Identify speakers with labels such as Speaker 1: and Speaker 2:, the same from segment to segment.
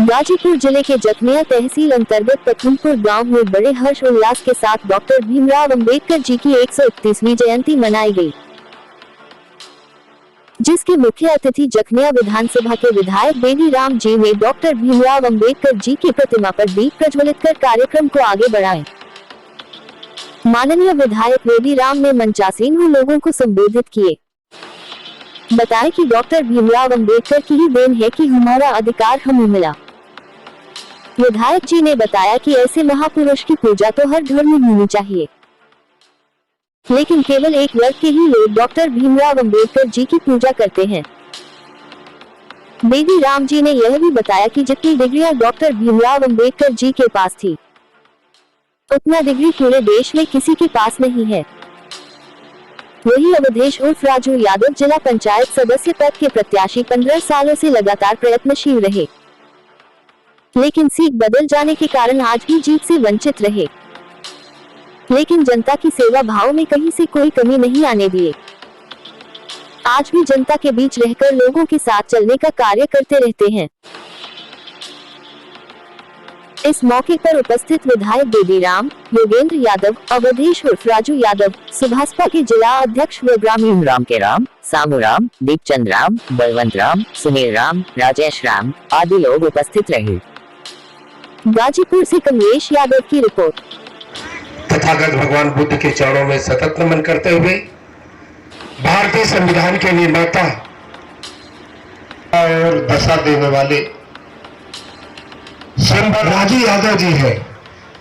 Speaker 1: गाजीपुर जिले के जखनिया तहसील अंतर्गत पथुमपुर गांव में बड़े हर्ष उल्लास के साथ डॉक्टर भीमराव अंबेडकर जी की 131वीं जयंती मनाई गई, जिसके मुख्य अतिथि जखनिया विधानसभा के विधायक बेनीराम जी ने डॉक्टर भीमराव अंबेडकर जी की प्रतिमा पर दीप प्रज्वलित कर कार्यक्रम को आगे बढ़ाए। माननीय विधायक बेनीराम ने मंचासीन हुए लोगों को संबोधित किए, बताया कि डॉक्टर भीमराव अंबेडकर की ही देन है कि हमारा अधिकार हमें मिला। विधायक जी ने बताया कि ऐसे महापुरुष की पूजा तो हर घर में होनी चाहिए, लेकिन केवल एक वर्ग के ही लोग डॉक्टर भीमराव अंबेडकर जी की पूजा करते हैं। बेनीराम जी ने यह भी बताया कि जितनी डिग्रियां डॉक्टर भीमराव अंबेडकर जी के पास थी, उतना डिग्री पूरे देश में किसी के पास नहीं है। वही अवधेश उर्फ राजू यादव जिला पंचायत सदस्य पद के प्रत्याशी 15 सालों से लगातार प्रयत्नशील रहे, लेकिन सीट बदल जाने के कारण आज भी जीत से वंचित रहे, लेकिन जनता की सेवा भाव में कहीं से कोई कमी नहीं आने दिए। आज भी जनता के बीच रहकर लोगों के साथ चलने का कार्य करते रहते हैं। इस मौके पर उपस्थित विधायक बेनीराम, योगेंद्र यादव, अवधेश उर्फ राजू यादव, सुभाषपा के जिला अध्यक्ष व ग्रामीण राम के राम, सामू राम, दीपचंद राम, बलवंत राम, सुनील राम, राजेश राम आदि लोग उपस्थित रहे। गाजीपुर से कमलेश यादव की रिपोर्ट।
Speaker 2: तथागत भगवान बुद्ध के चरणों में सतत नमन करते हुए भारतीय संविधान के निर्माता और दशा देने वाले राजू यादव जी है।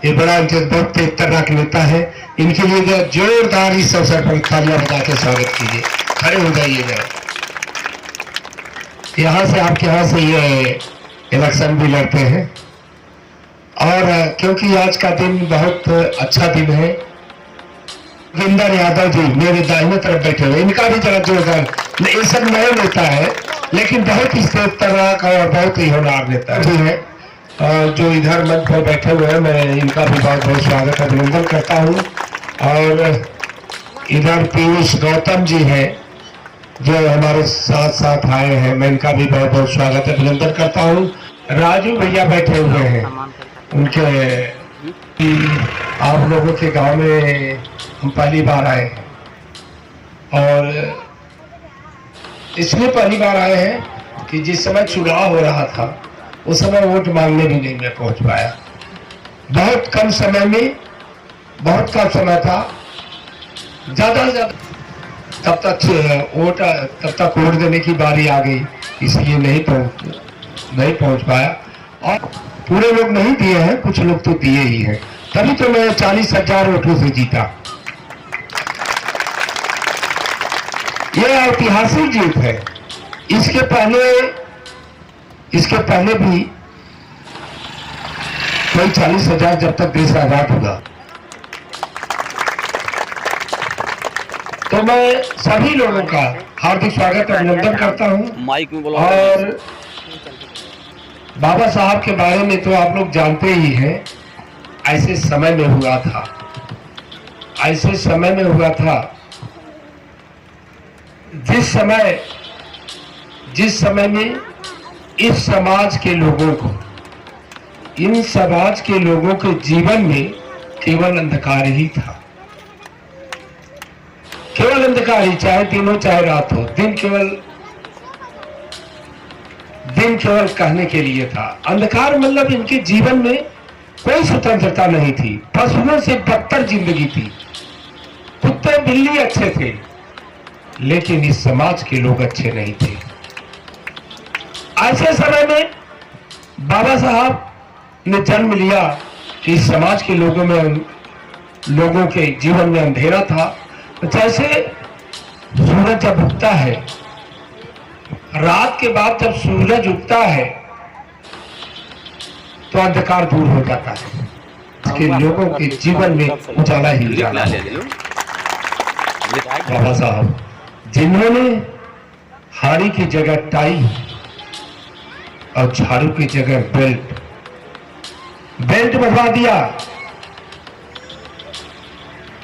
Speaker 2: ये बड़ा बहुत खतरनाक नेता है। इनके लिए जोरदार इस अवसर पर तालियां बजा के स्वागत कीजिए। खड़े हो जाइएगा। यहाँ से आपके यहाँ से ये इलेक्शन भी लड़ते हैं, और क्योंकि आज का दिन बहुत अच्छा दिन है, योगेंद्र यादव जी मेरे दाहिने तरफ बैठे हुए, इनका भी जरा जोरदार। ये सब नए नेता है, लेकिन बहुत ही खतरनाक और बहुत ही होनहार नेता जी है। जो इधर मंच पर बैठे हुए हैं, मैं इनका भी बहुत बहुत स्वागत अभिनंदन करता हूँ। और इधर पीयूष गौतम जी हैं जो हमारे साथ साथ आए हैं, मैं इनका भी बहुत बहुत स्वागत अभिनंदन करता हूँ। राजू भैया बैठे हुए हैं, उनके आप लोगों के गांव में हम पहली बार आए हैं, और इसलिए पहली बार आए हैं कि जिस समय चुनाव हो रहा था उस समय वोट मांगने भी नहीं मैं पहुंच पाया। बहुत कम समय में, बहुत कम समय था, ज्यादा से ज्यादा तब तक वोट देने की बारी आ गई, इसलिए नहीं पहुंच पाया। और पूरे लोग नहीं दिए हैं, कुछ लोग तो दिए ही हैं, तभी तो मैं 40,000 वोटों से जीता। यह ऐतिहासिक जीत है। इसके पहले भी कोई 40,000 जब तक देश आजाद होगा। तो मैं सभी लोगों का हार्दिक स्वागत अभिनंदन करता हूं। और बाबा साहब के बारे में तो आप लोग जानते ही हैं। ऐसे समय में हुआ था जिस समय में इस समाज के लोगों को, इन समाज के लोगों के जीवन में केवल अंधकार ही था। केवल अंधकार ही, चाहे दिन हो चाहे रात हो। दिन केवल कहने के लिए था। अंधकार मतलब इनके जीवन में कोई स्वतंत्रता नहीं थी। पशुओं से बदतर जिंदगी थी। कुत्ते बिल्ली अच्छे थे, लेकिन इस समाज के लोग अच्छे नहीं थे। ऐसे समय में बाबा साहब ने जन्म लिया कि इस समाज के लोगों के जीवन में अंधेरा था। जैसे सूरज जब उगता है, रात के बाद जब सूरज उगता है तो अंधकार दूर हो जाता है। इसके लोगों के जीवन में उजाला ही उजाला। बाबा साहब जिन्होंने हाड़ी की जगह टाई और झाड़ू की जगह बेल्ट बनवा दिया।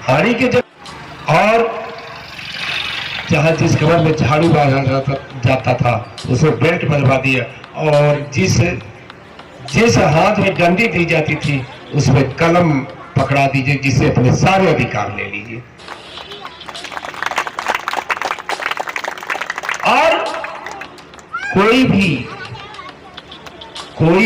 Speaker 2: हाड़ी की जगह, और जहां जिस कमर में झाड़ू जाता था उसे बेल्ट बनवा दिया। और जिस हाथ में डंडी दी जाती थी उसमें कलम पकड़ा दीजिए, जिससे अपने सारे अधिकार ले लीजिए। और कोई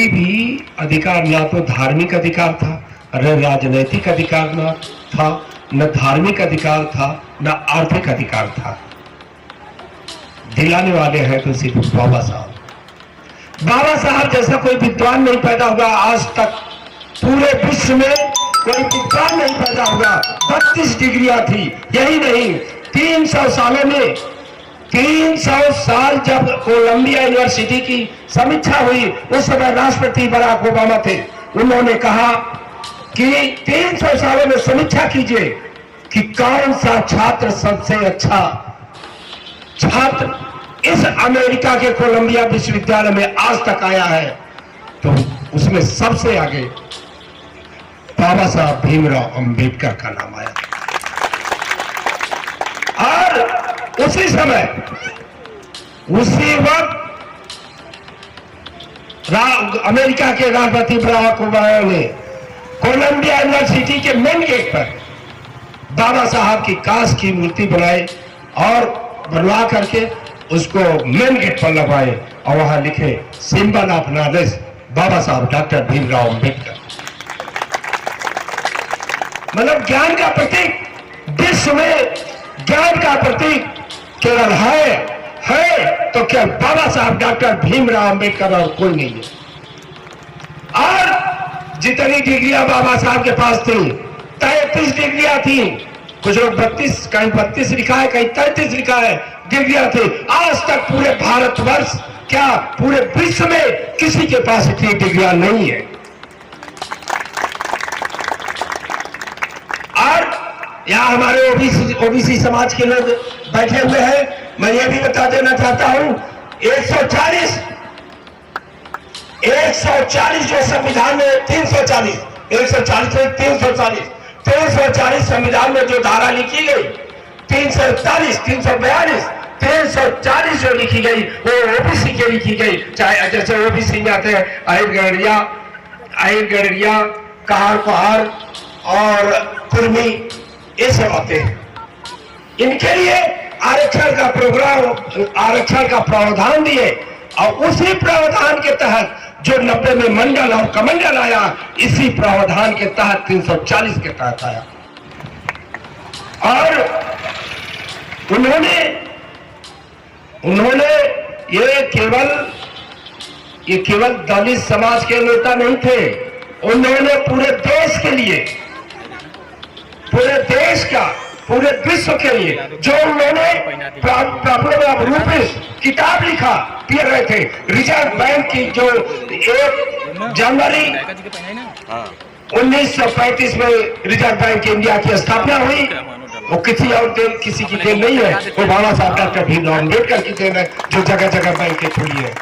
Speaker 2: भी अधिकार, ना तो धार्मिक अधिकार था, न राजनैतिक अधिकार न था, न धार्मिक अधिकार था, न आर्थिक अधिकार था। दिलाने वाले हैं तो सिर्फ बाबा साहब। बाबा साहब जैसा कोई विद्वान नहीं पैदा हुआ आज तक, पूरे विश्व में कोई विद्वान नहीं पैदा हुआ। 32 डिग्रियां थी। यही नहीं, 300 सालों में 300 साल जब कोलंबिया यूनिवर्सिटी की समीक्षा हुई, उस समय राष्ट्रपति बराक ओबामा थे। उन्होंने कहा कि 300 सालों में समीक्षा कीजिए कि कौन सा छात्र सबसे अच्छा छात्र इस अमेरिका के कोलंबिया विश्वविद्यालय में आज तक आया है। तो उसमें सबसे आगे बाबा साहब भीमराव अंबेडकर का नाम आया। और उसी समय, उसी वक्त अमेरिका के राष्ट्रपति बराक ओबामा ने कोलंबिया यूनिवर्सिटी के मेन गेट पर बाबा साहब की कांच की मूर्ति बनाई और बनवा करके उसको मेन गेट पर लगवाए और वहां लिखे सिंबल ऑफ नॉलेज, बाबा साहब डॉक्टर भीमराव अंबेडकर। मतलब ज्ञान का प्रतीक, विश्व में ज्ञान का प्रतीक केवल है तो क्या बाबा साहब डॉक्टर भीमराव अंबेडकर और कोई नहीं है। और जितनी डिग्रियां बाबा साहब के पास थी, 33 डिग्रियां थी। कुछ लोग 32, कहीं 32 लिखा है, कहीं 33 लिखा है, डिग्रियां थी। आज तक पूरे भारतवर्ष, क्या पूरे विश्व में किसी के पास इतनी डिग्रियां नहीं है। और यहाँ हमारे ओबीसी समाज के लोग बैठे हुए हैं। मैं ये भी बता देना चाहता हूं, 140 जो संविधान में 340 संविधान में जो धारा लिखी गई, 341, 342, 340 जो लिखी गई वो ओबीसी के लिखी गई। चाहे जैसे ओबीसी में आते हैं अहिर गडरिया, कहार कुहार और कुर्मी, ये सब आते हैं। इनके लिए आरक्षण का प्रावधान दिए और उसी प्रावधान के तहत जो 90 में मंडल और कमंडल आया, इसी प्रावधान के तहत 340 के तहत आया। और उन्होंने ये केवल दलित समाज के नेता नहीं थे, उन्होंने पूरे देश के लिए, पूरे देश का, पूरे विश्व के लिए जो उन्होंने किताब लिखा, पढ़ रहे थे। रिजर्व बैंक की जो 1 जनवरी 1935 में रिजर्व बैंक इंडिया की स्थापना हुई, वो किसी और किसी की देन नहीं है, वो बाबा साहब डॉक्टर भीमराव अंबेडकर की देन है, जो जगह जगह बैंक खुली है।